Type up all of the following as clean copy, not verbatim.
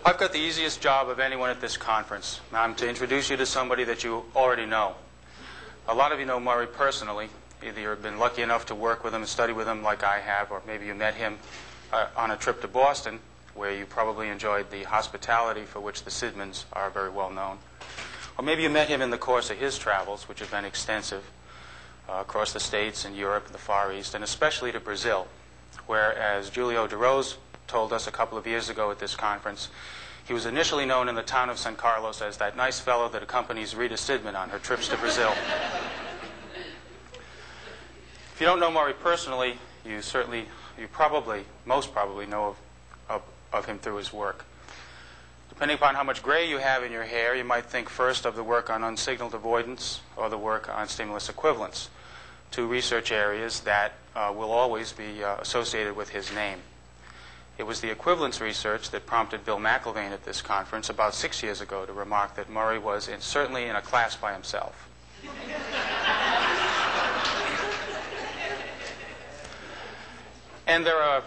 I've got the easiest job of anyone at this conference. I'm to introduce you to somebody that you already know. A lot of you know Murray personally. Either you've been lucky enough to work with him and study with him like I have, or maybe you met him on a trip to Boston, where you probably enjoyed the hospitality for which the Sidmans are very well known. Or maybe you met him in the course of his travels, which have been extensive, across the States and Europe and the Far East, and especially to Brazil, where, as Julio de Rose told us a couple of years ago at this conference, he was initially known in the town of San Carlos as that nice fellow that accompanies Rita Sidman on her trips to Brazil. If you don't know Murray personally, you most probably know of him through his work. Depending upon how much gray you have in your hair, you might think first of the work on unsignaled avoidance or the work on stimulus equivalence, two research areas that will always be associated with his name. It was the equivalence research that prompted Bill McIlvaine at this conference about 6 years ago to remark that Murray was certainly in a class by himself. And there are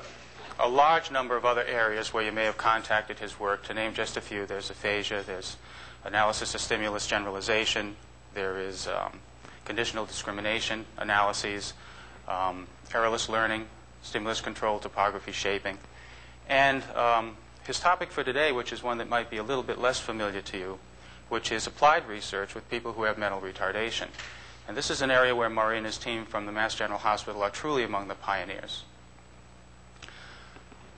a large number of other areas where you may have contacted his work. To name just a few, there's aphasia, there's analysis of stimulus generalization, there is conditional discrimination analyses, errorless learning, stimulus control, topography shaping. And his topic for today, which is one that might be a little bit less familiar to you, which is applied research with people who have mental retardation. And this is an area where Murray and his team from the Mass General Hospital are truly among the pioneers.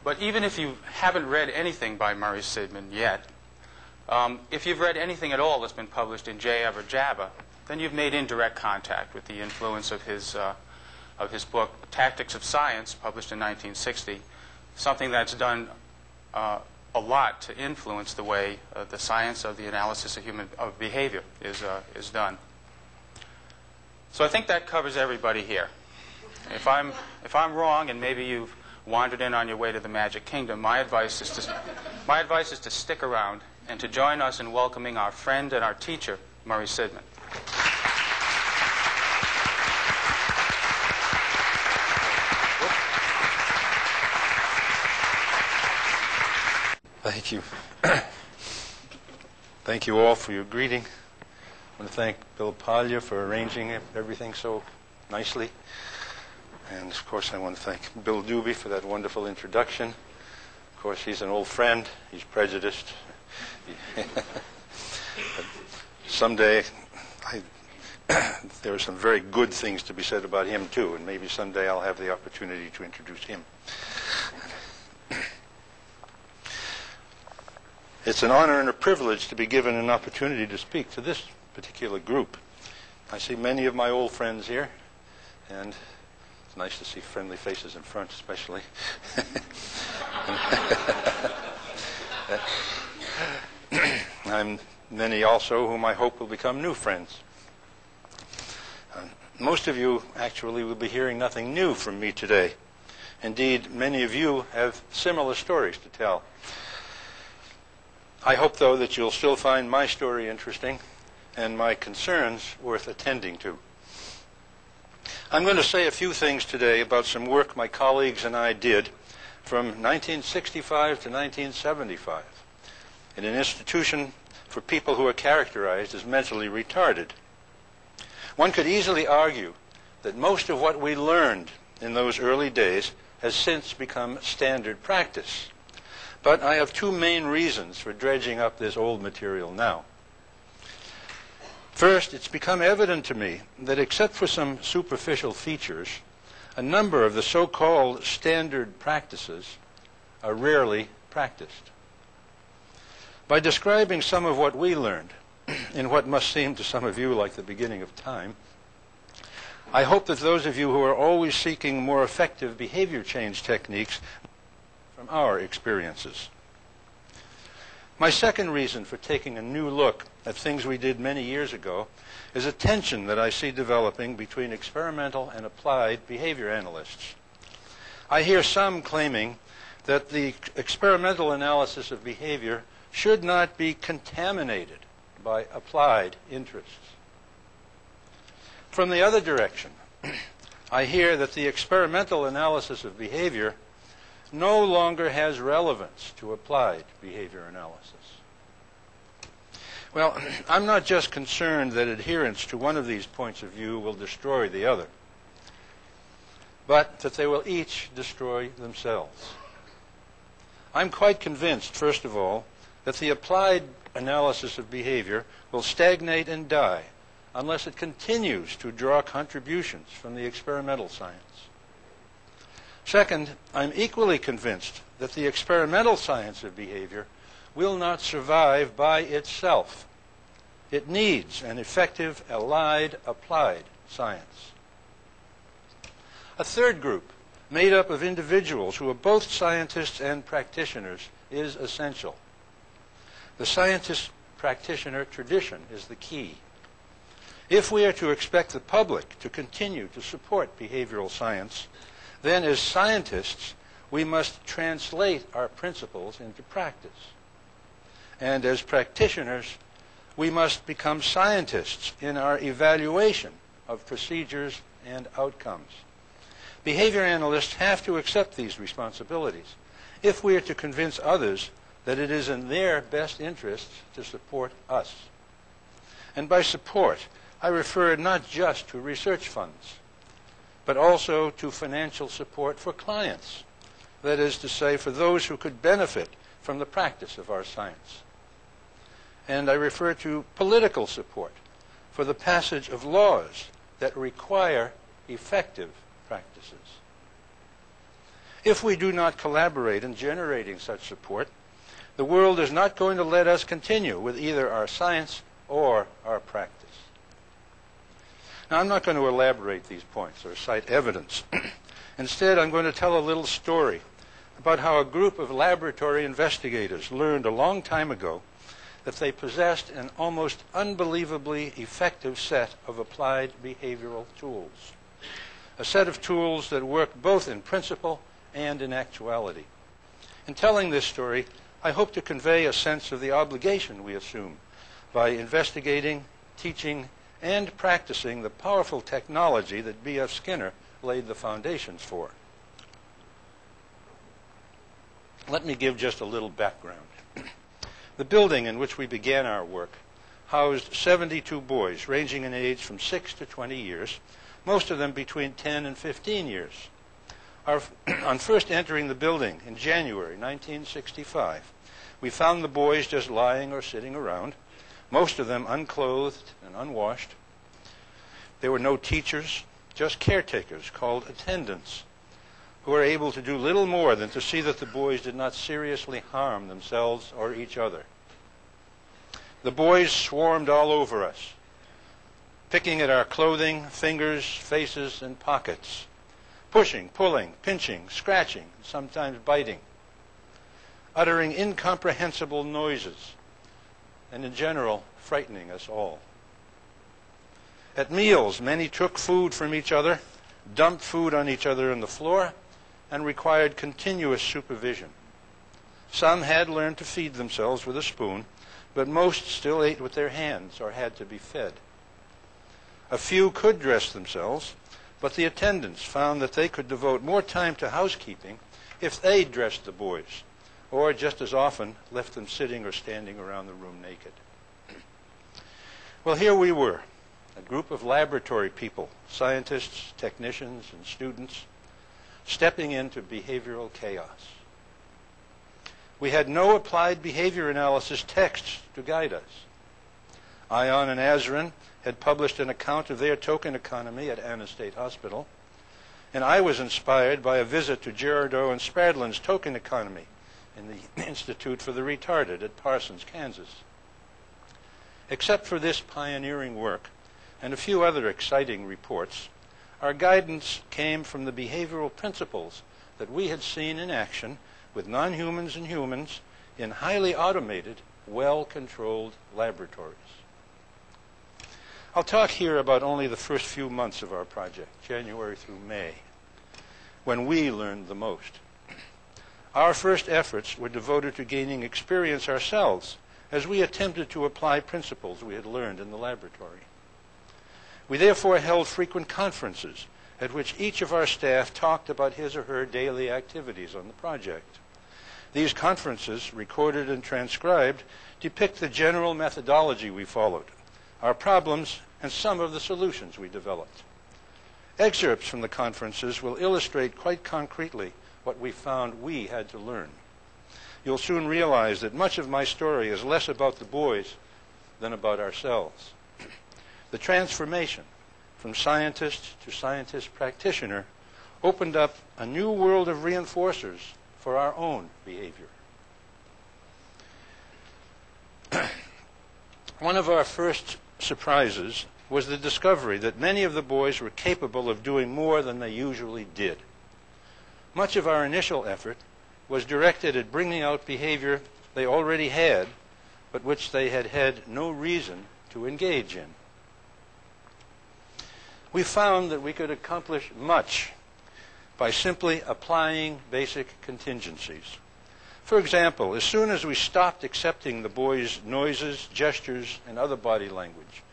But even if you haven't read anything by Murray Sidman yet, if you've read anything at all that's been published in JAV or JAVA, then you've made indirect contact with the influence of his book, Tactics of Science, published in 1960, something that's done a lot to influence the way the science of the analysis of behavior is done. So I think that covers everybody here. If I'm wrong, and maybe you've wandered in on your way to the Magic Kingdom, my advice is to stick around and to join us in welcoming our friend and our teacher, Murray Sidman. Thank you. Thank you all for your greeting. I want to thank Bill Paglia for arranging everything so nicely. And, of course, I want to thank Bill Doobie for that wonderful introduction. Of course, he's an old friend. He's prejudiced. But someday, there are some very good things to be said about him, too, and maybe someday I'll have the opportunity to introduce him. It's an honor and a privilege to be given an opportunity to speak to this particular group. I see many of my old friends here, and it's nice to see friendly faces in front, especially. I'm many also whom I hope will become new friends. Most of you actually will be hearing nothing new from me today. Indeed, many of you have similar stories to tell. I hope, though, that you'll still find my story interesting and my concerns worth attending to. I'm going to say a few things today about some work my colleagues and I did from 1965 to 1975 in an institution for people who are characterized as mentally retarded. One could easily argue that most of what we learned in those early days has since become standard practice. But I have two main reasons for dredging up this old material now. First, it's become evident to me that except for some superficial features, a number of the so-called standard practices are rarely practiced. By describing some of what we learned in what must seem to some of you like the beginning of time, I hope that those of you who are always seeking more effective behavior change techniques from our experiences. My second reason for taking a new look at things we did many years ago is a tension that I see developing between experimental and applied behavior analysts. I hear some claiming that the experimental analysis of behavior should not be contaminated by applied interests. From the other direction, I hear that the experimental analysis of behavior no longer has relevance to applied behavior analysis. Well, I'm not just concerned that adherence to one of these points of view will destroy the other, but that they will each destroy themselves. I'm quite convinced, first of all, that the applied analysis of behavior will stagnate and die unless it continues to draw contributions from the experimental science. Second, I'm equally convinced that the experimental science of behavior will not survive by itself. It needs an effective, allied, applied science. A third group, made up of individuals who are both scientists and practitioners, is essential. The scientist-practitioner tradition is the key. If we are to expect the public to continue to support behavioral science, then as scientists, we must translate our principles into practice. And as practitioners, we must become scientists in our evaluation of procedures and outcomes. Behavior analysts have to accept these responsibilities if we are to convince others that it is in their best interests to support us. And by support, I refer not just to research funds, but also to financial support for clients. That is to say, for those who could benefit from the practice of our science. And I refer to political support for the passage of laws that require effective practices. If we do not collaborate in generating such support, the world is not going to let us continue with either our science or our practice. Now, I'm not going to elaborate these points or cite evidence. Instead, I'm going to tell a little story about how a group of laboratory investigators learned a long time ago that they possessed an almost unbelievably effective set of applied behavioral tools. A set of tools that work both in principle and in actuality. In telling this story, I hope to convey a sense of the obligation we assume by investigating, teaching, and practicing the powerful technology that B.F. Skinner laid the foundations for. Let me give just a little background. The building in which we began our work housed 72 boys ranging in age from 6 to 20 years, most of them between 10 and 15 years. On first entering the building in January 1965, we found the boys just lying or sitting around, most of them unclothed and unwashed. There were no teachers, just caretakers called attendants, who were able to do little more than to see that the boys did not seriously harm themselves or each other. The boys swarmed all over us, picking at our clothing, fingers, faces, and pockets, pushing, pulling, pinching, scratching, sometimes biting, uttering incomprehensible noises, and in general, frightening us all. At meals, many took food from each other, dumped food on each other on the floor, and required continuous supervision. Some had learned to feed themselves with a spoon, but most still ate with their hands or had to be fed. A few could dress themselves, but the attendants found that they could devote more time to housekeeping if they dressed the boys, or just as often left them sitting or standing around the room naked. Well, here we were, a group of laboratory people, scientists, technicians, and students, stepping into behavioral chaos. We had no applied behavior analysis texts to guide us. Ion and Azrin had published an account of their token economy at Anna State Hospital, and I was inspired by a visit to Girardeau and Spradlin's token economy in the Institute for the Retarded at Parsons, Kansas. Except for this pioneering work and a few other exciting reports, our guidance came from the behavioral principles that we had seen in action with non-humans and humans in highly automated, well-controlled laboratories. I'll talk here about only the first few months of our project, January through May, when we learned the most. Our first efforts were devoted to gaining experience ourselves as we attempted to apply principles we had learned in the laboratory. We therefore held frequent conferences at which each of our staff talked about his or her daily activities on the project. These conferences, recorded and transcribed, depict the general methodology we followed, our problems, and some of the solutions we developed. Excerpts from the conferences will illustrate quite concretely what we found we had to learn. You'll soon realize that much of my story is less about the boys than about ourselves. The transformation from scientist to scientist practitioner opened up a new world of reinforcers for our own behavior. One of our first surprises was the discovery that many of the boys were capable of doing more than they usually did. Much of our initial effort was directed at bringing out behavior they already had, but which they had had no reason to engage in. We found that we could accomplish much by simply applying basic contingencies. For example, as soon as we stopped accepting the boys' noises, gestures, and other body language,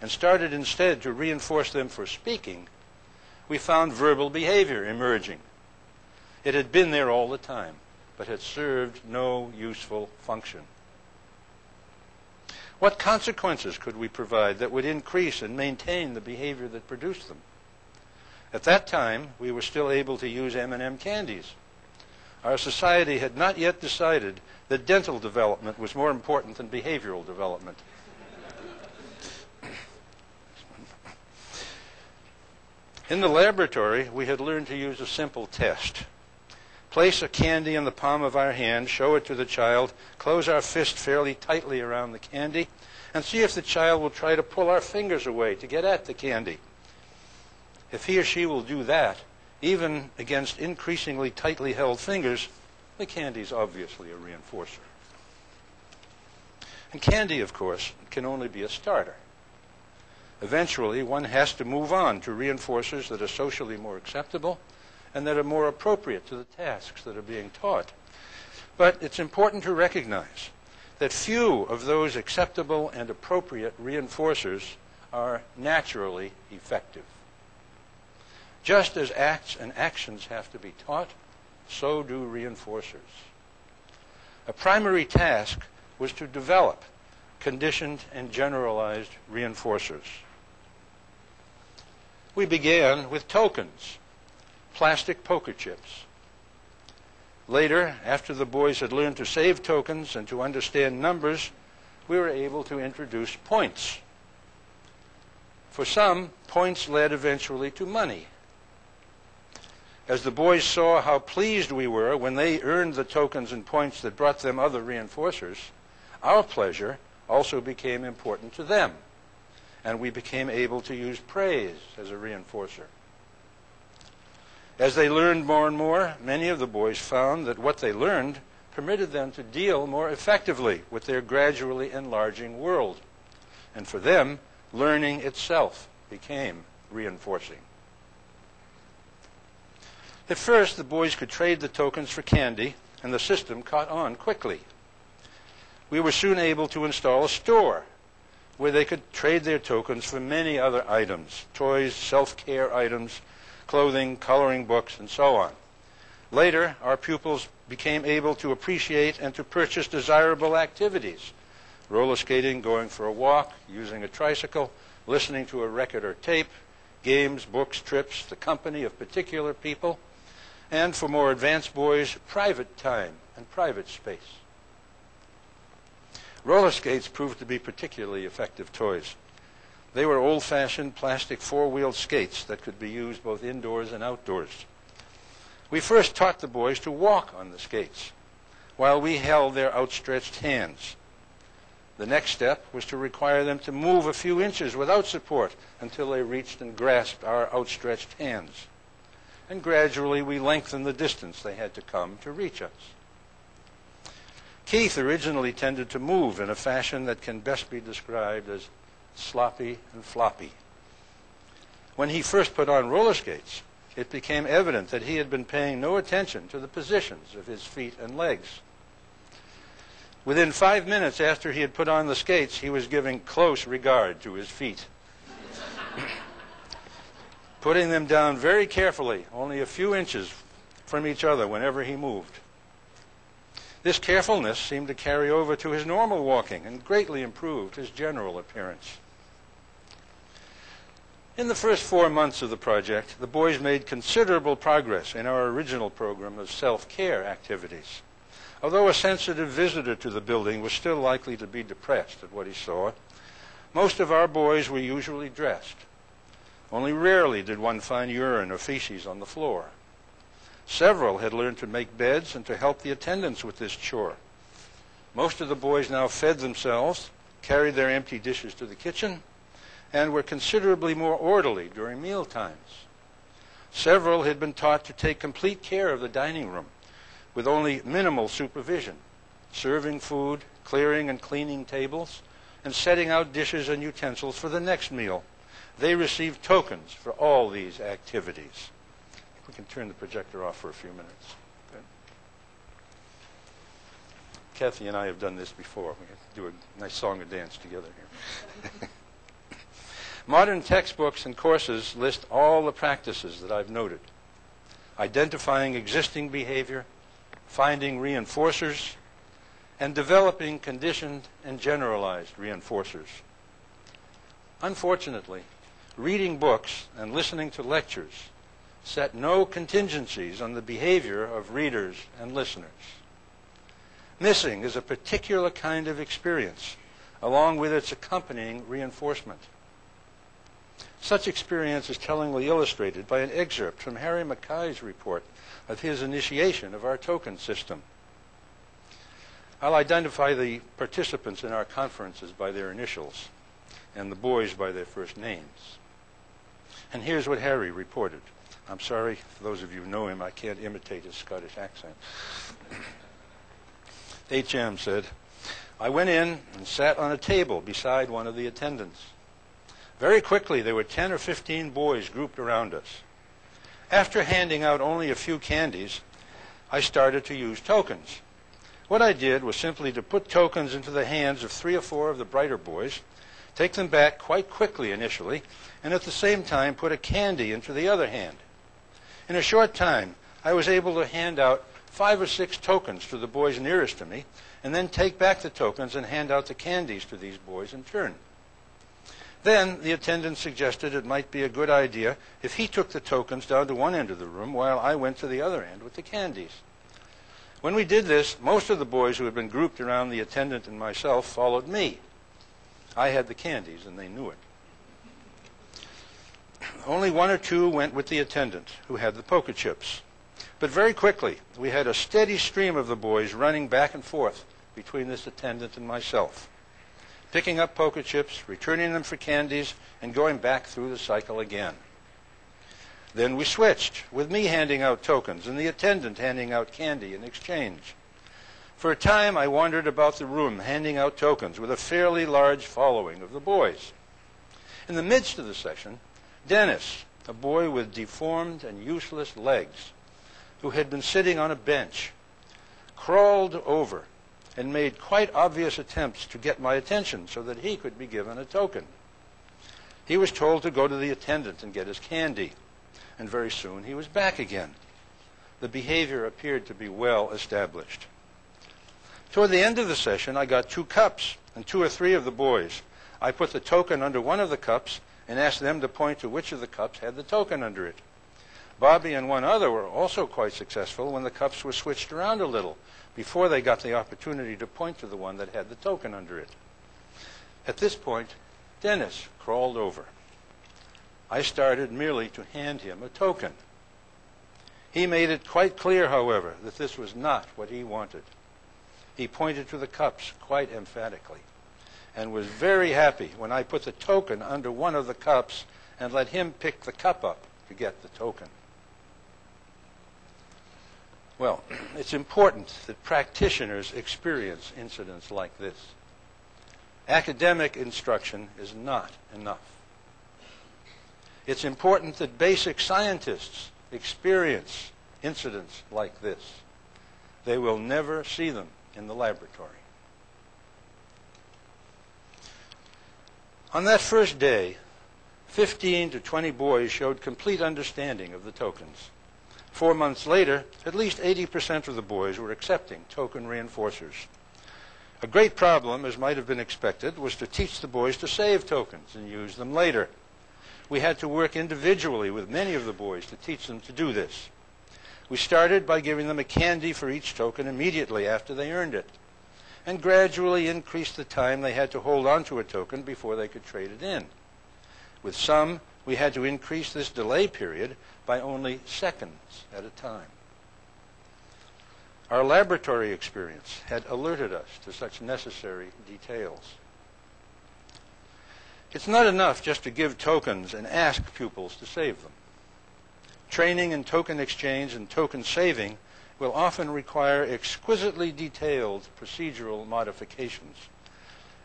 and started instead to reinforce them for speaking, we found verbal behavior emerging. It had been there all the time, but had served no useful function. What consequences could we provide that would increase and maintain the behavior that produced them? At that time, we were still able to use M&M candies. Our society had not yet decided that dental development was more important than behavioral development. In the laboratory, we had learned to use a simple test. Place a candy in the palm of our hand, show it to the child, close our fist fairly tightly around the candy, and see if the child will try to pull our fingers away to get at the candy. If he or she will do that, even against increasingly tightly held fingers, the candy is obviously a reinforcer. And candy, of course, can only be a starter. Eventually, one has to move on to reinforcers that are socially more acceptable and that are more appropriate to the tasks that are being taught. But it's important to recognize that few of those acceptable and appropriate reinforcers are naturally effective. Just as acts and actions have to be taught, so do reinforcers. A primary task was to develop conditioned and generalized reinforcers. We began with tokens, plastic poker chips. Later, after the boys had learned to save tokens and to understand numbers, we were able to introduce points. For some, points led eventually to money. As the boys saw how pleased we were when they earned the tokens and points that brought them other reinforcers, our pleasure also became important to them, and we became able to use praise as a reinforcer. As they learned more and more, many of the boys found that what they learned permitted them to deal more effectively with their gradually enlarging world. And for them, learning itself became reinforcing. At first, the boys could trade the tokens for candy, and the system caught on quickly. We were soon able to install a store where they could trade their tokens for many other items, toys, self-care items, clothing, coloring books, and so on. Later, our pupils became able to appreciate and to purchase desirable activities: roller skating, going for a walk, using a tricycle, listening to a record or tape, games, books, trips, the company of particular people, and for more advanced boys, private time and private space. Roller skates proved to be particularly effective toys. They were old-fashioned plastic four-wheeled skates that could be used both indoors and outdoors. We first taught the boys to walk on the skates while we held their outstretched hands. The next step was to require them to move a few inches without support until they reached and grasped our outstretched hands. And gradually we lengthened the distance they had to come to reach us. Keith originally tended to move in a fashion that can best be described as sloppy and floppy. When he first put on roller skates, it became evident that he had been paying no attention to the positions of his feet and legs. Within 5 minutes after he had put on the skates, he was giving close regard to his feet. putting them down very carefully, only a few inches from each other whenever he moved. This carefulness seemed to carry over to his normal walking and greatly improved his general appearance. In the first 4 months of the project, the boys made considerable progress in our original program of self-care activities. Although a sensitive visitor to the building was still likely to be depressed at what he saw, most of our boys were usually dressed. Only rarely did one find urine or feces on the floor. Several had learned to make beds and to help the attendants with this chore. Most of the boys now fed themselves, carried their empty dishes to the kitchen, and were considerably more orderly during meal times. Several had been taught to take complete care of the dining room with only minimal supervision, serving food, clearing and cleaning tables, and setting out dishes and utensils for the next meal. They received tokens for all these activities. We can turn the projector off for a few minutes. Good. Kathy and I have done this before. We have to do a nice song and dance together here. Modern textbooks and courses list all the practices that I've noted: identifying existing behavior, finding reinforcers, and developing conditioned and generalized reinforcers. Unfortunately, reading books and listening to lectures set no contingencies on the behavior of readers and listeners. Missing is a particular kind of experience, along with its accompanying reinforcement. Such experience is tellingly illustrated by an excerpt from Harry Mackay's report of his initiation of our token system. I'll identify the participants in our conferences by their initials and the boys by their first names. And here's what Harry reported. I'm sorry, for those of you who know him, I can't imitate his Scottish accent. HM said, "I went in and sat on a table beside one of the attendants. Very quickly, there were 10 or 15 boys grouped around us. After handing out only a few candies, I started to use tokens. What I did was simply to put tokens into the hands of 3 or 4 of the brighter boys, take them back quite quickly initially, and at the same time put a candy into the other hand. In a short time, I was able to hand out 5 or 6 tokens to the boys nearest to me, and then take back the tokens and hand out the candies to these boys in turn. Then the attendant suggested it might be a good idea if he took the tokens down to one end of the room while I went to the other end with the candies. When we did this, most of the boys who had been grouped around the attendant and myself followed me. I had the candies, and they knew it. Only 1 or 2 went with the attendant, who had the poker chips. But very quickly, we had a steady stream of the boys running back and forth between this attendant and myself, picking up poker chips, returning them for candies, and going back through the cycle again. Then we switched, with me handing out tokens and the attendant handing out candy in exchange. For a time, I wandered about the room handing out tokens with a fairly large following of the boys. In the midst of the session, Dennis, a boy with deformed and useless legs, who had been sitting on a bench, crawled over and made quite obvious attempts to get my attention so that he could be given a token. He was told to go to the attendant and get his candy, and very soon he was back again. The behavior appeared to be well established. Toward the end of the session, I got 2 cups and 2 or 3 of the boys. I put the token under one of the cups and asked them to point to which of the cups had the token under it. Bobby and 1 other were also quite successful when the cups were switched around a little before they got the opportunity to point to the one that had the token under it. At this point, Dennis crawled over. I started merely to hand him a token. He made it quite clear, however, that this was not what he wanted. He pointed to the cups quite emphatically and was very happy when I put the token under one of the cups and let him pick the cup up to get the token. Well, it's important that practitioners experience incidents like this. Academic instruction is not enough. It's important that basic scientists experience incidents like this. They will never see them in the laboratory. On that first day, 15 to 20 boys showed complete understanding of the tokens. 4 months later, at least 80% of the boys were accepting token reinforcers. A great problem, as might have been expected, was to teach the boys to save tokens and use them later. We had to work individually with many of the boys to teach them to do this. We started by giving them a candy for each token immediately after they earned it, and gradually increased the time they had to hold on to a token before they could trade it in. With some, we had to increase this delay period by only seconds at a time. Our laboratory experience had alerted us to such necessary details. It's not enough just to give tokens and ask pupils to save them. Training in token exchange and token saving will often require exquisitely detailed procedural modifications.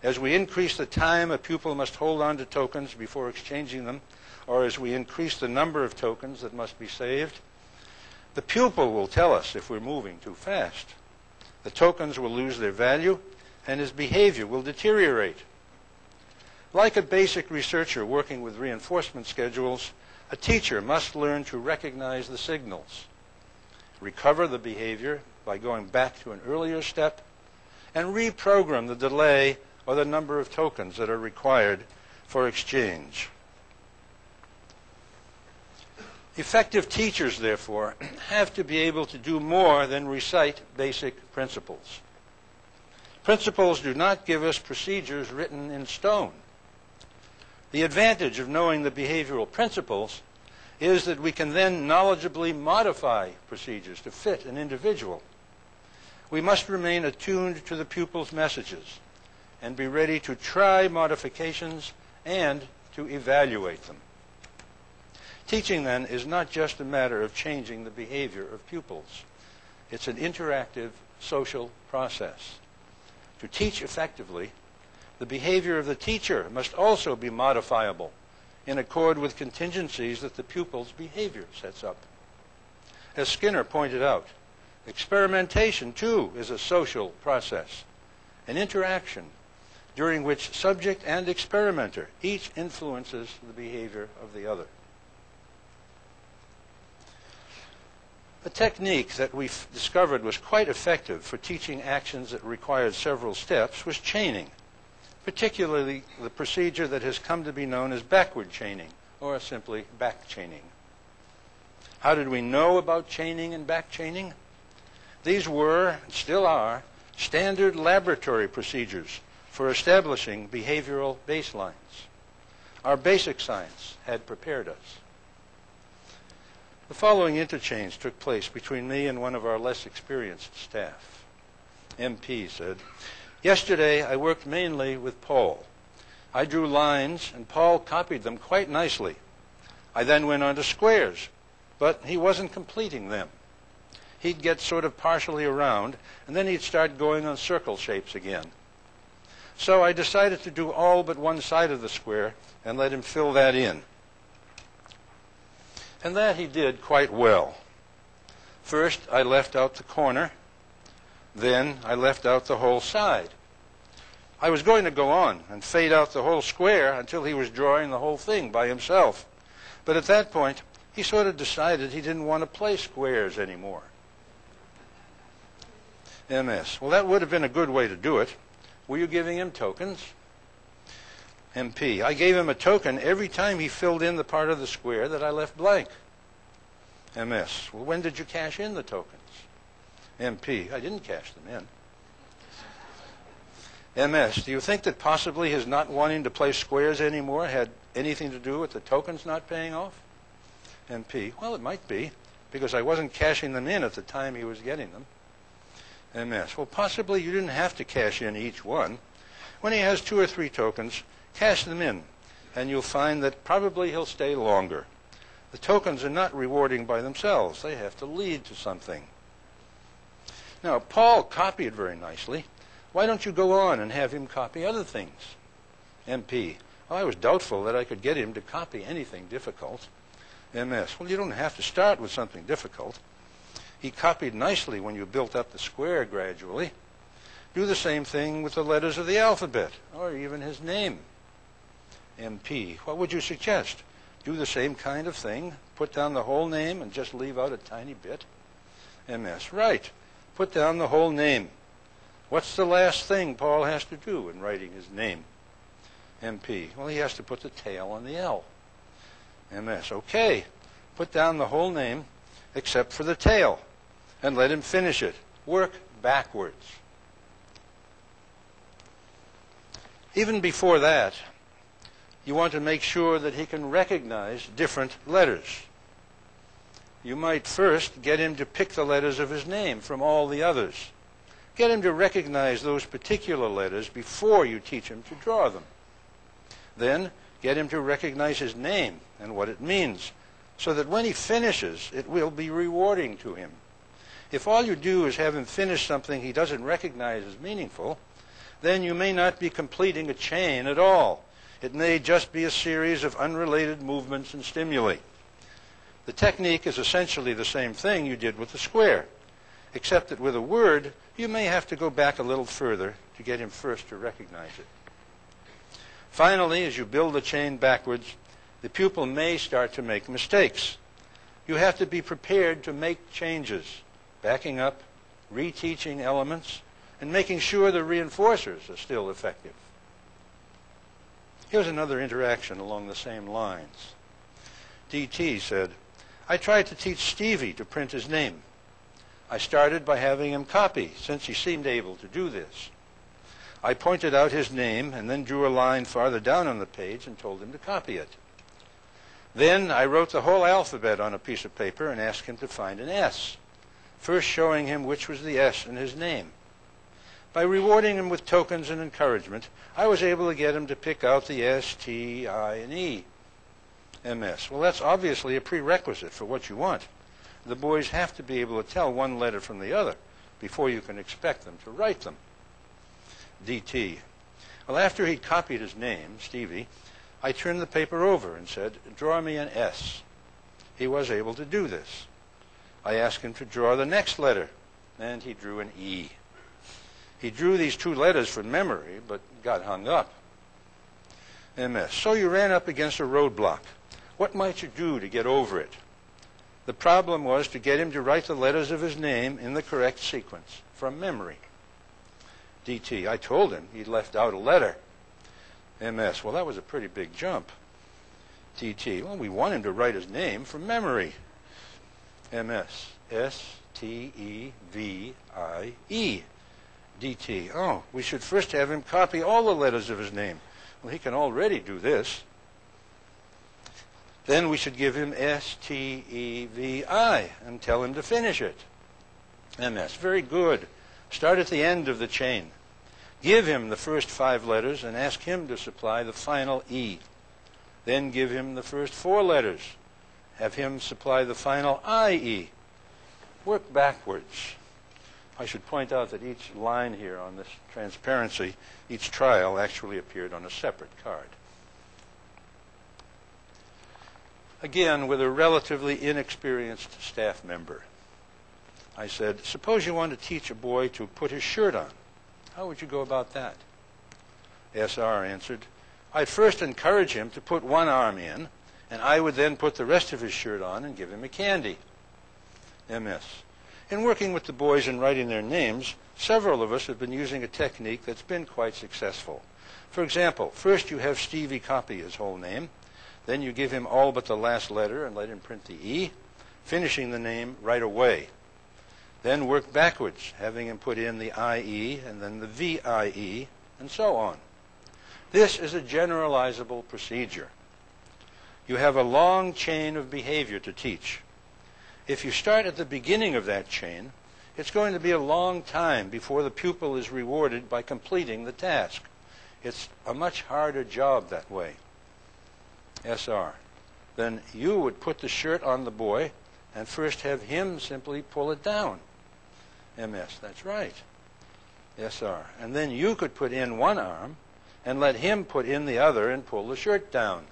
As we increase the time a pupil must hold on to tokens before exchanging them, or as we increase the number of tokens that must be saved, the pupil will tell us if we're moving too fast. The tokens will lose their value, and his behavior will deteriorate. Like a basic researcher working with reinforcement schedules, a teacher must learn to recognize the signals, recover the behavior by going back to an earlier step, and reprogram the delay or the number of tokens that are required for exchange. Effective teachers, therefore, have to be able to do more than recite basic principles. Principles do not give us procedures written in stone. The advantage of knowing the behavioral principles is that we can then knowledgeably modify procedures to fit an individual. We must remain attuned to the pupil's messages and be ready to try modifications and to evaluate them. Teaching, then, is not just a matter of changing the behavior of pupils. It's an interactive social process. To teach effectively, the behavior of the teacher must also be modifiable in accord with contingencies that the pupil's behavior sets up. As Skinner pointed out, experimentation, too, is a social process, an interaction during which subject and experimenter each influences the behavior of the other. A technique that we discovered was quite effective for teaching actions that required several steps was chaining, particularly the procedure that has come to be known as backward chaining, or simply back chaining. How did we know about chaining and back chaining? These were, and still are, standard laboratory procedures for establishing behavioral baselines. Our basic science had prepared us. The following interchange took place between me and one of our less experienced staff. MP said, "Yesterday I worked mainly with Paul. I drew lines and Paul copied them quite nicely. I then went on to squares, but he wasn't completing them. He'd get sort of partially around and then he'd start going on circle shapes again. So I decided to do all but one side of the square and let him fill that in. And that he did quite well. First, I left out the corner. Then, I left out the whole side. I was going to go on and fade out the whole square until he was drawing the whole thing by himself. But at that point, he sort of decided he didn't want to play squares anymore." MS. "Well, that would have been a good way to do it. Were you giving him tokens?" MP. "I gave him a token every time he filled in the part of the square that I left blank." MS. "Well, when did you cash in the tokens?" MP. "I didn't cash them in." MS. "Do you think that possibly his not wanting to play squares anymore had anything to do with the tokens not paying off?" MP. "Well, it might be, because I wasn't cashing them in at the time he was getting them." MS. "Well, possibly you didn't have to cash in each one. When he has 2 or 3 tokens, cash them in, and you'll find that probably he'll stay longer. The tokens are not rewarding by themselves. They have to lead to something." Now, Paul copied very nicely. Why don't you go on and have him copy other things? MP. Well, I was doubtful that I could get him to copy anything difficult. MS. Well, you don't have to start with something difficult. He copied nicely when you built up the square gradually. Do the same thing with the letters of the alphabet, or even his name. MP. What would you suggest? Do the same kind of thing? Put down the whole name and just leave out a tiny bit? MS. Right. Put down the whole name. What's the last thing Paul has to do in writing his name? MP. Well, he has to put the tail on the L. MS. Okay. Put down the whole name except for the tail and let him finish it. Work backwards. Even before that, you want to make sure that he can recognize different letters. You might first get him to pick the letters of his name from all the others. Get him to recognize those particular letters before you teach him to draw them. Then get him to recognize his name and what it means, so that when he finishes, it will be rewarding to him. If all you do is have him finish something he doesn't recognize as meaningful, then you may not be completing a chain at all. It may just be a series of unrelated movements and stimuli. The technique is essentially the same thing you did with the square, except that with a word, you may have to go back a little further to get him first to recognize it. Finally, as you build the chain backwards, the pupil may start to make mistakes. You have to be prepared to make changes, backing up, reteaching elements, and making sure the reinforcers are still effective. Here's another interaction along the same lines. DT said, I tried to teach Stevie to print his name. I started by having him copy, since he seemed able to do this. I pointed out his name and then drew a line farther down on the page and told him to copy it. Then I wrote the whole alphabet on a piece of paper and asked him to find an S, first showing him which was the S in his name. By rewarding him with tokens and encouragement, I was able to get him to pick out the S, T, I, and E. MS. Well, that's obviously a prerequisite for what you want. The boys have to be able to tell one letter from the other before you can expect them to write them. DT. Well, after he'd copied his name, Stevie, I turned the paper over and said, draw me an S. He was able to do this. I asked him to draw the next letter, and he drew an E. He drew these two letters from memory, but got hung up. MS. So you ran up against a roadblock. What might you do to get over it? The problem was to get him to write the letters of his name in the correct sequence, from memory. DT. I told him he'd left out a letter. MS. Well, that was a pretty big jump. DT. Well, we want him to write his name from memory. MS. S, T, E, V, I, E. DT. Oh, we should first have him copy all the letters of his name. Well, he can already do this. Then we should give him S, T, E, V, I and tell him to finish it. MS. Very good. Start at the end of the chain. Give him the first 5 letters and ask him to supply the final E. Then give him the first 4 letters. Have him supply the final IE. Work backwards. I should point out that each line here on this transparency, each trial actually appeared on a separate card. Again, with a relatively inexperienced staff member, I said, suppose you want to teach a boy to put his shirt on. How would you go about that? SR answered, I'd first encourage him to put one arm in, and I would then put the rest of his shirt on and give him a candy. MS. In working with the boys and writing their names, several of us have been using a technique that's been quite successful. For example, first you have Stevie copy his whole name. Then you give him all but the last letter and let him print the E, finishing the name right away. Then work backwards, having him put in the IE and then the VIE, and so on. This is a generalizable procedure. You have a long chain of behavior to teach. If you start at the beginning of that chain, it's going to be a long time before the pupil is rewarded by completing the task. It's a much harder job that way. SR. Then you would put the shirt on the boy and first have him simply pull it down. MS. That's right. SR. And then you could put in one arm and let him put in the other and pull the shirt down.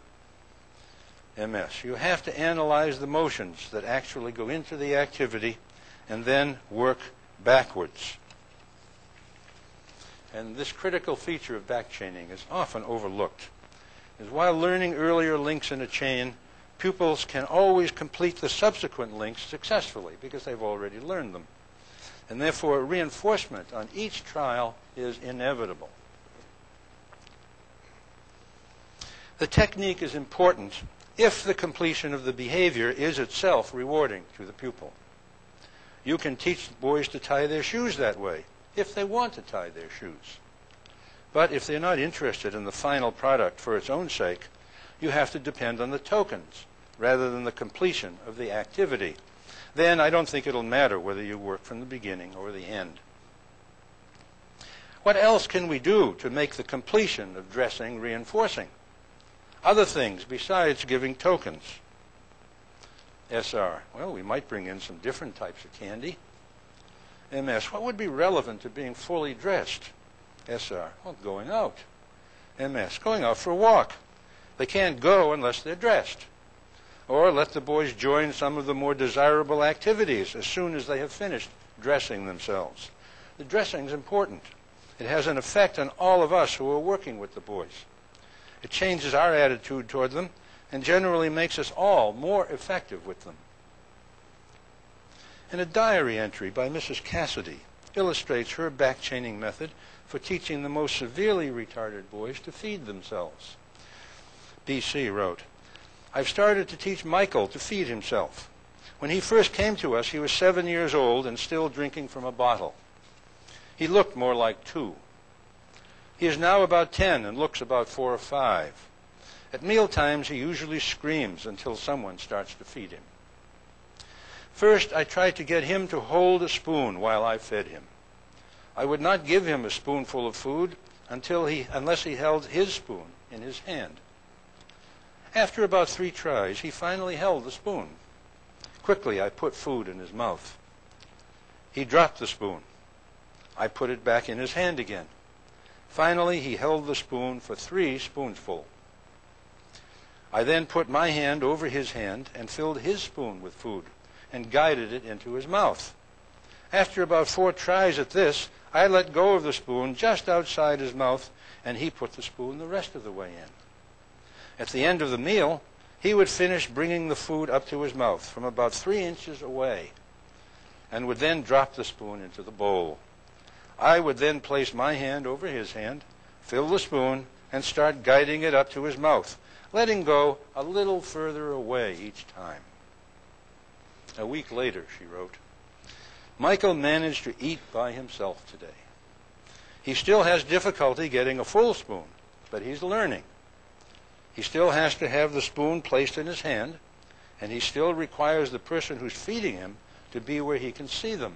MS. You have to analyze the motions that actually go into the activity and then work backwards. And this critical feature of backchaining is often overlooked. is while learning earlier links in a chain, pupils can always complete the subsequent links successfully because they've already learned them. And therefore, reinforcement on each trial is inevitable. The technique is important if the completion of the behavior is itself rewarding to the pupil. You can teach boys to tie their shoes that way, if they want to tie their shoes. But if they're not interested in the final product for its own sake, you have to depend on the tokens rather than the completion of the activity. Then I don't think it'll matter whether you work from the beginning or the end. What else can we do to make the completion of dressing reinforcing? Other things besides giving tokens. SR, well, we might bring in some different types of candy. MS, what would be relevant to being fully dressed? SR, well, going out. MS, going out for a walk. They can't go unless they're dressed. Or let the boys join some of the more desirable activities as soon as they have finished dressing themselves. The dressing is important. It has an effect on all of us who are working with the boys. It changes our attitude toward them and generally makes us all more effective with them. And a diary entry by Mrs. Cassidy illustrates her back-chaining method for teaching the most severely retarded boys to feed themselves. BC wrote, I've started to teach Michael to feed himself. When he first came to us, he was 7 years old and still drinking from a bottle. He looked more like 2. He is now about 10 and looks about 4 or 5. At meal times, he usually screams until someone starts to feed him. First, I tried to get him to hold a spoon while I fed him. I would not give him a spoonful of food unless he held his spoon in his hand. After about 3 tries, he finally held the spoon. Quickly, I put food in his mouth. He dropped the spoon. I put it back in his hand again. Finally, he held the spoon for 3 spoonsfuls. I then put my hand over his hand and filled his spoon with food and guided it into his mouth. After about 4 tries at this, I let go of the spoon just outside his mouth, and he put the spoon the rest of the way in. At the end of the meal, he would finish bringing the food up to his mouth from about 3 inches away and would then drop the spoon into the bowl. I would then place my hand over his hand, fill the spoon, and start guiding it up to his mouth, letting go a little further away each time. A week later, she wrote, Michael managed to eat by himself today. He still has difficulty getting a full spoon, but he's learning. He still has to have the spoon placed in his hand, and he still requires the person who's feeding him to be where he can see them.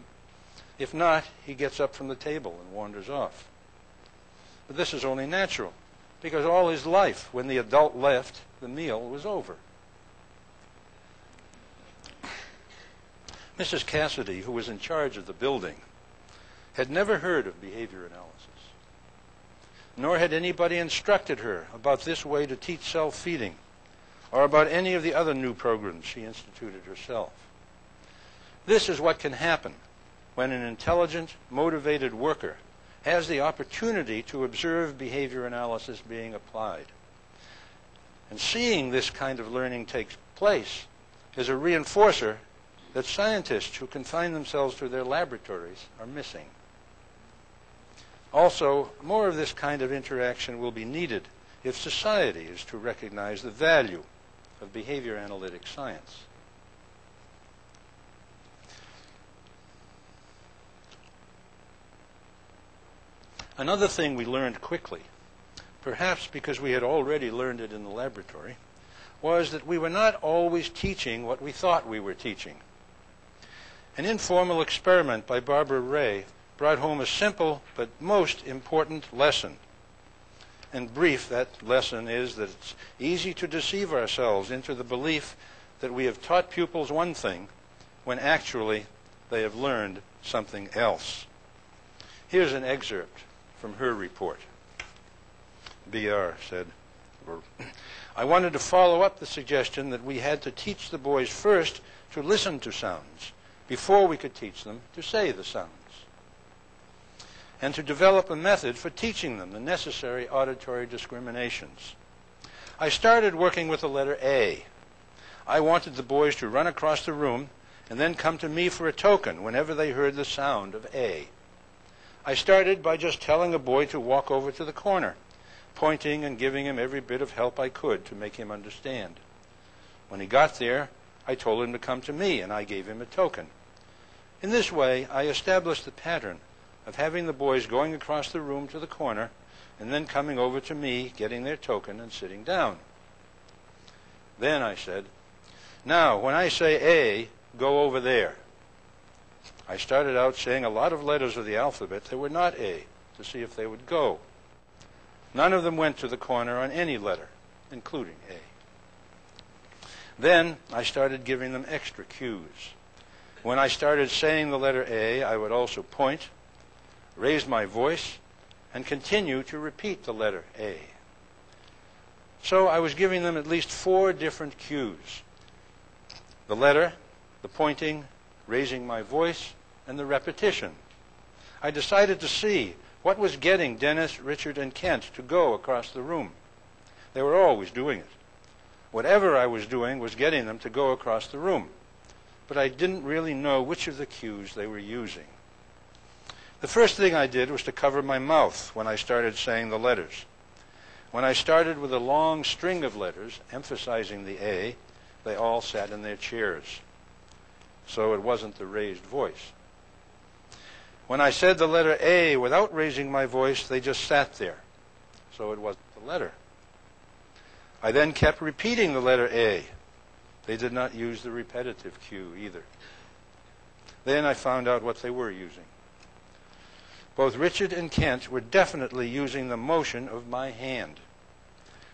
If not, he gets up from the table and wanders off. But this is only natural, because all his life, when the adult left, the meal was over. Mrs. Cassidy, who was in charge of the building, had never heard of behavior analysis, nor had anybody instructed her about this way to teach self-feeding or about any of the other new programs she instituted herself. This is what can happen when an intelligent, motivated worker has the opportunity to observe behavior analysis being applied. And seeing this kind of learning take place is a reinforcer that scientists who confine themselves to their laboratories are missing. Also, more of this kind of interaction will be needed if society is to recognize the value of behavior analytic science. Another thing we learned quickly, perhaps because we had already learned it in the laboratory, was that we were not always teaching what we thought we were teaching. An informal experiment by Barbara Ray brought home a simple but most important lesson. In brief, that lesson is that it's easy to deceive ourselves into the belief that we have taught pupils one thing when actually they have learned something else. Here's an excerpt from her report. BR said, I wanted to follow up the suggestion that we had to teach the boys first to listen to sounds before we could teach them to say the sounds, and to develop a method for teaching them the necessary auditory discriminations. I started working with the letter A. I wanted the boys to run across the room and then come to me for a token whenever they heard the sound of A. I started by just telling a boy to walk over to the corner, pointing and giving him every bit of help I could to make him understand. When he got there, I told him to come to me, and I gave him a token. In this way, I established the pattern of having the boys going across the room to the corner and then coming over to me, getting their token, and sitting down. Then I said, "Now, when I say A, go over there." I started out saying a lot of letters of the alphabet that were not A to see if they would go. None of them went to the corner on any letter, including A. Then I started giving them extra cues. When I started saying the letter A, I would also point, raise my voice, and continue to repeat the letter A. So I was giving them at least 4 different cues: the letter, the pointing, raising my voice, and the repetition. I decided to see what was getting Dennis, Richard, and Kent to go across the room. They were always doing it. Whatever I was doing was getting them to go across the room. But I didn't really know which of the cues they were using. The first thing I did was to cover my mouth when I started saying the letters. When I started with a long string of letters, emphasizing the A, they all sat in their chairs. So it wasn't the raised voice. When I said the letter A without raising my voice, they just sat there. So it wasn't the letter. I then kept repeating the letter A. They did not use the repetitive cue either. Then I found out what they were using. Both Richard and Kent were definitely using the motion of my hand.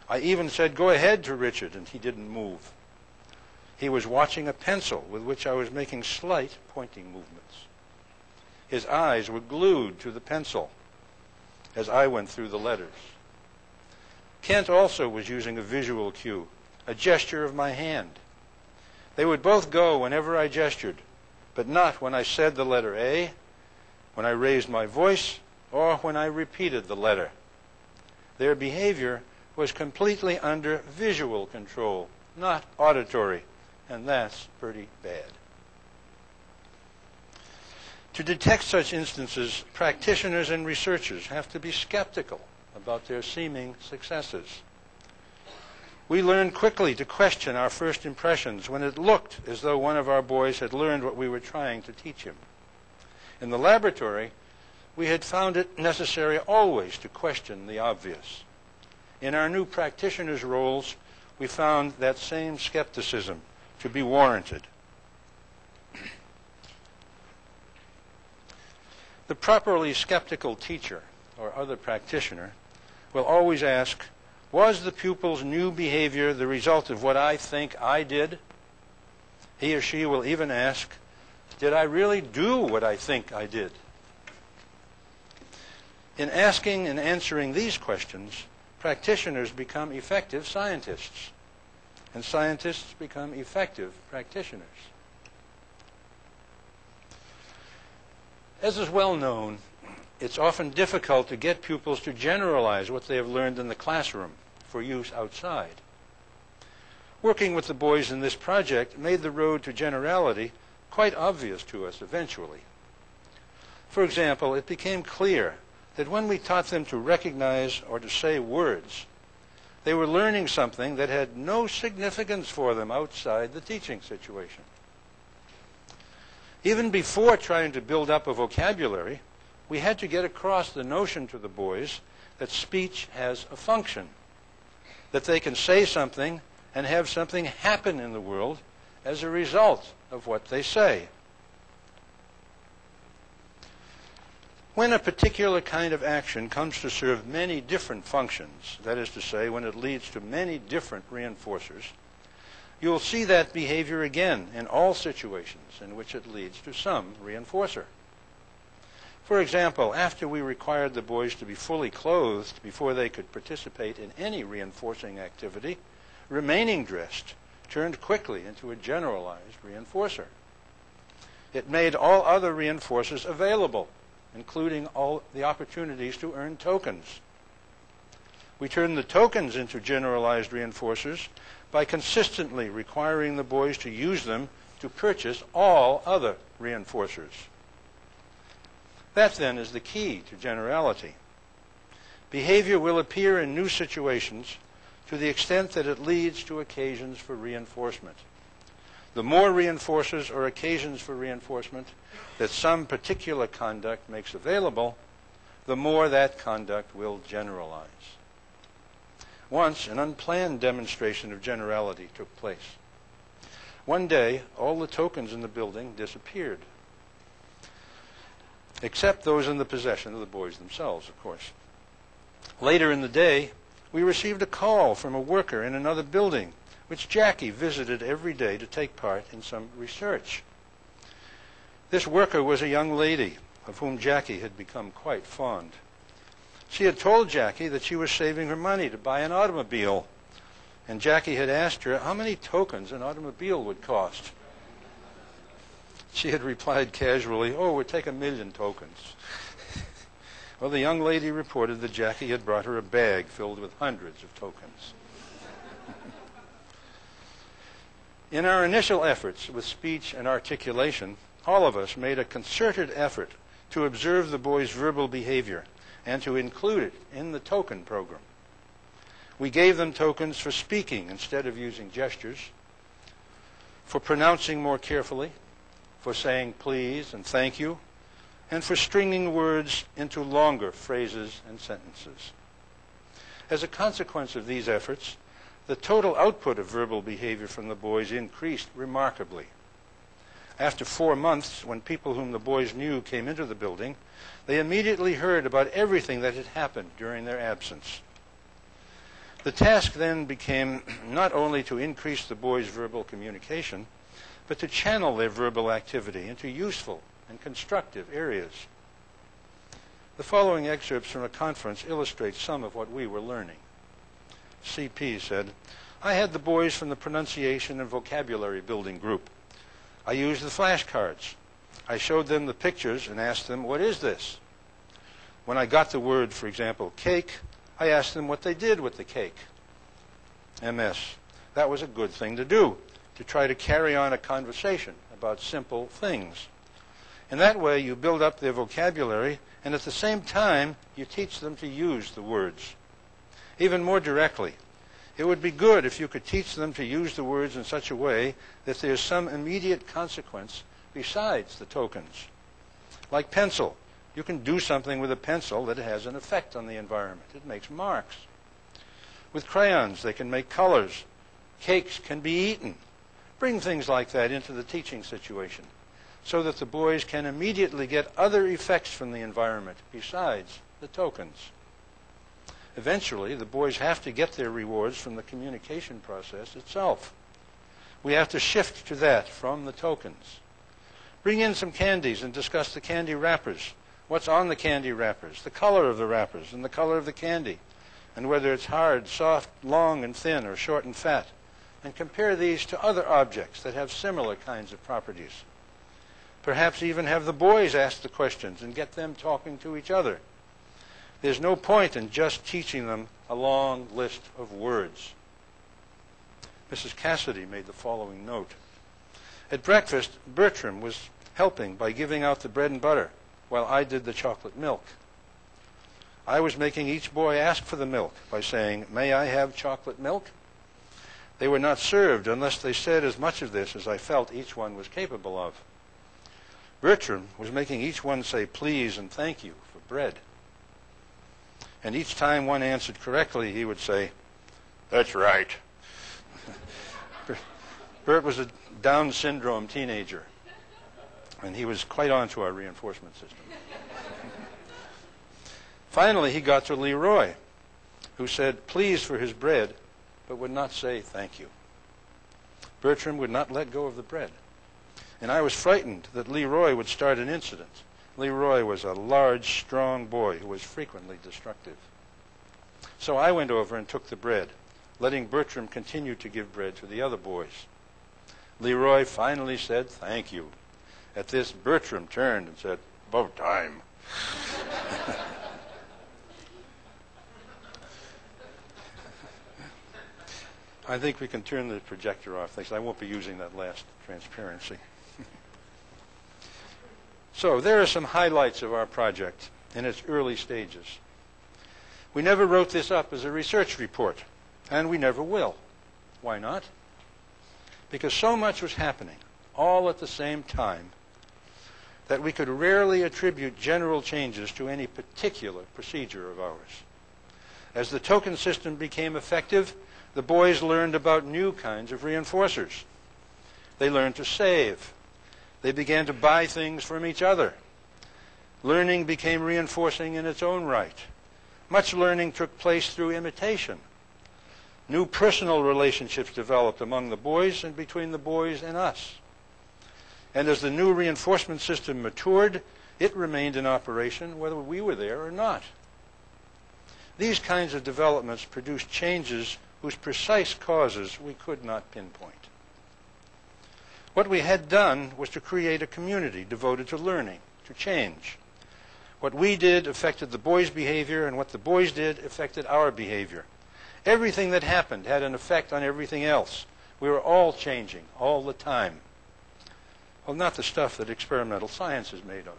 I even said, "Go ahead," to Richard, and he didn't move. He was watching a pencil with which I was making slight pointing movements. His eyes were glued to the pencil as I went through the letters. Kent also was using a visual cue, a gesture of my hand. They would both go whenever I gestured, but not when I said the letter A, when I raised my voice, or when I repeated the letter. Their behavior was completely under visual control, not auditory, and that's pretty bad. To detect such instances, practitioners and researchers have to be skeptical about their seeming successes. We learned quickly to question our first impressions when it looked as though one of our boys had learned what we were trying to teach him. In the laboratory, we had found it necessary always to question the obvious. In our new practitioners' roles, we found that same skepticism to be warranted. The properly skeptical teacher or other practitioner will always ask, was the pupil's new behavior the result of what I think I did? He or she will even ask, did I really do what I think I did? In asking and answering these questions, practitioners become effective scientists, and scientists become effective practitioners. As is well known, it's often difficult to get pupils to generalize what they have learned in the classroom for use outside. Working with the boys in this project made the road to generality quite obvious to us eventually. For example, it became clear that when we taught them to recognize or to say words, they were learning something that had no significance for them outside the teaching situation. Even before trying to build up a vocabulary, we had to get across the notion to the boys that speech has a function, that they can say something and have something happen in the world as a result of what they say. When a particular kind of action comes to serve many different functions, that is to say, when it leads to many different reinforcers, you will see that behavior again in all situations in which it leads to some reinforcer. For example, after we required the boys to be fully clothed before they could participate in any reinforcing activity, remaining dressed turned quickly into a generalized reinforcer. It made all other reinforcers available, including all the opportunities to earn tokens. We turned the tokens into generalized reinforcers by consistently requiring the boys to use them to purchase all other reinforcers. That, then, is the key to generality. Behavior will appear in new situations to the extent that it leads to occasions for reinforcement. The more reinforcers or occasions for reinforcement that some particular conduct makes available, the more that conduct will generalize. Once, an unplanned demonstration of generality took place. One day, all the tokens in the building disappeared, except those in the possession of the boys themselves, of course. Later in the day, we received a call from a worker in another building, which Jackie visited every day to take part in some research. This worker was a young lady of whom Jackie had become quite fond. She had told Jackie that she was saving her money to buy an automobile, and Jackie had asked her how many tokens an automobile would cost. She had replied casually, "Oh, it would take 1,000,000 tokens." Well, the young lady reported that Jackie had brought her a bag filled with hundreds of tokens. In our initial efforts with speech and articulation, all of us made a concerted effort to observe the boys' verbal behavior and to include it in the token program. We gave them tokens for speaking instead of using gestures, for pronouncing more carefully, for saying please and thank you, and for stringing words into longer phrases and sentences. As a consequence of these efforts, the total output of verbal behavior from the boys increased remarkably. After 4 months, when people whom the boys knew came into the building, they immediately heard about everything that had happened during their absence. The task then became not only to increase the boys' verbal communication, but to channel their verbal activity into useful and constructive areas. The following excerpts from a conference illustrate some of what we were learning. CP said, "I had the boys from the pronunciation and vocabulary building group. I used the flashcards. I showed them the pictures and asked them, 'What is this?' When I got the word, for example, cake, I asked them what they did with the cake." MS. That was a good thing to do, to try to carry on a conversation about simple things. In that way, you build up their vocabulary, and at the same time, you teach them to use the words. Even more directly, it would be good if you could teach them to use the words in such a way that there's some immediate consequence besides the tokens. Like pencil, you can do something with a pencil that has an effect on the environment. It makes marks. With crayons, they can make colors. Cakes can be eaten. Bring things like that into the teaching situation so that the boys can immediately get other effects from the environment besides the tokens. Eventually, the boys have to get their rewards from the communication process itself. We have to shift to that from the tokens. Bring in some candies and discuss the candy wrappers. What's on the candy wrappers, the color of the wrappers, and the color of the candy, and whether it's hard, soft, long and thin, or short and fat. And compare these to other objects that have similar kinds of properties. Perhaps even have the boys ask the questions and get them talking to each other. There's no point in just teaching them a long list of words. Mrs. Cassidy made the following note. At breakfast, Bertram was helping by giving out the bread and butter while I did the chocolate milk. I was making each boy ask for the milk by saying, "May I have chocolate milk?" They were not served unless they said as much of this as I felt each one was capable of. Bertram was making each one say please and thank you for bread. And each time one answered correctly, he would say, "That's right." Bert was a Down syndrome teenager, and he was quite on to our reinforcement system. Finally, he got to Leroy, who said please for his bread, but would not say thank you. Bertram would not let go of the bread, and I was frightened that Leroy would start an incident. Leroy was a large, strong boy who was frequently destructive. So I went over and took the bread, letting Bertram continue to give bread to the other boys. Leroy finally said, "Thank you." At this, Bertram turned and said, "About time." I think we can turn the projector off. I won't be using that last transparency. So there are some highlights of our project in its early stages. We never wrote this up as a research report, and we never will. Why not? Because so much was happening all at the same time that we could rarely attribute general changes to any particular procedure of ours. As the token system became effective, the boys learned about new kinds of reinforcers. They learned to save. They began to buy things from each other. Learning became reinforcing in its own right. Much learning took place through imitation. New personal relationships developed among the boys and between the boys and us. And as the new reinforcement system matured, it remained in operation whether we were there or not. These kinds of developments produced changes whose precise causes we could not pinpoint. What we had done was to create a community devoted to learning, to change. What we did affected the boys' behavior, and what the boys did affected our behavior. Everything that happened had an effect on everything else. We were all changing all the time. Well, not the stuff that experimental science is made of,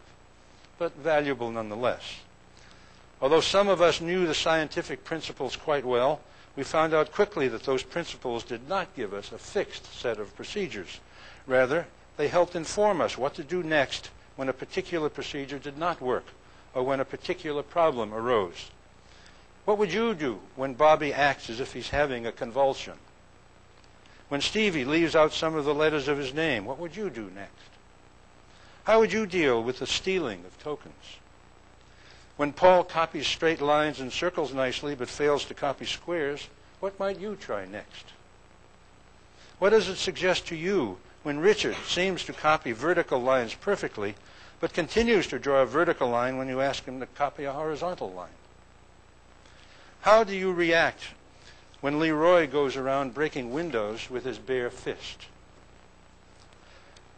but valuable nonetheless. Although some of us knew the scientific principles quite well, we found out quickly that those principles did not give us a fixed set of procedures. Rather, they helped inform us what to do next when a particular procedure did not work or when a particular problem arose. What would you do when Bobby acts as if he's having a convulsion? When Stevie leaves out some of the letters of his name, what would you do next? How would you deal with the stealing of tokens? When Paul copies straight lines and circles nicely but fails to copy squares, what might you try next? What does it suggest to you when Richard seems to copy vertical lines perfectly but continues to draw a vertical line when you ask him to copy a horizontal line? How do you react when Leroy goes around breaking windows with his bare fist?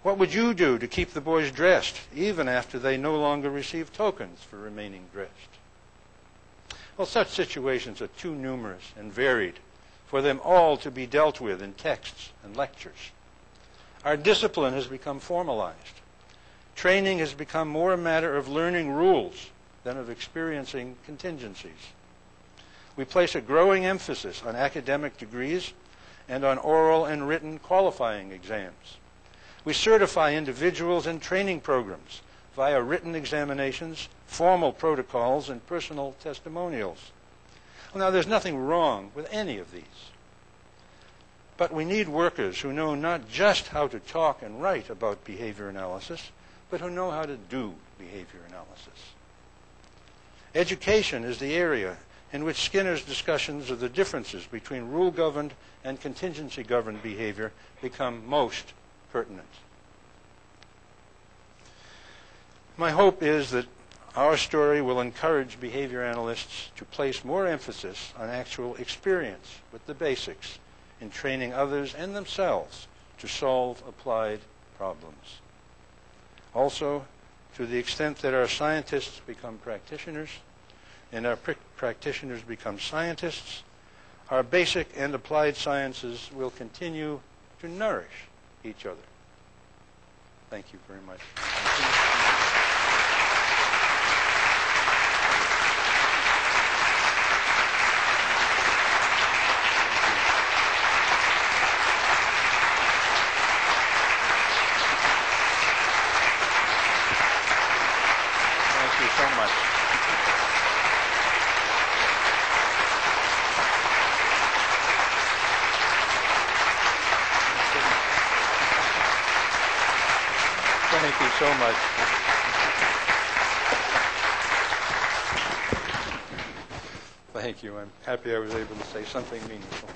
What would you do to keep the boys dressed, even after they no longer receive tokens for remaining dressed? Well, such situations are too numerous and varied for them all to be dealt with in texts and lectures. Our discipline has become formalized. Training has become more a matter of learning rules than of experiencing contingencies. We place a growing emphasis on academic degrees and on oral and written qualifying exams. We certify individuals in training programs via written examinations, formal protocols, and personal testimonials. Well, now, there's nothing wrong with any of these. But we need workers who know not just how to talk and write about behavior analysis, but who know how to do behavior analysis. Education is the area in which Skinner's discussions of the differences between rule-governed and contingency-governed behavior become most pertinent. My hope is that our story will encourage behavior analysts to place more emphasis on actual experience with the basics in training others and themselves to solve applied problems. Also, to the extent that our scientists become practitioners and our practitioners become scientists, our basic and applied sciences will continue to nourish each other. Thank you very much. Thank you so much. Thank you so much. Thank you. I'm happy I was able to say something meaningful.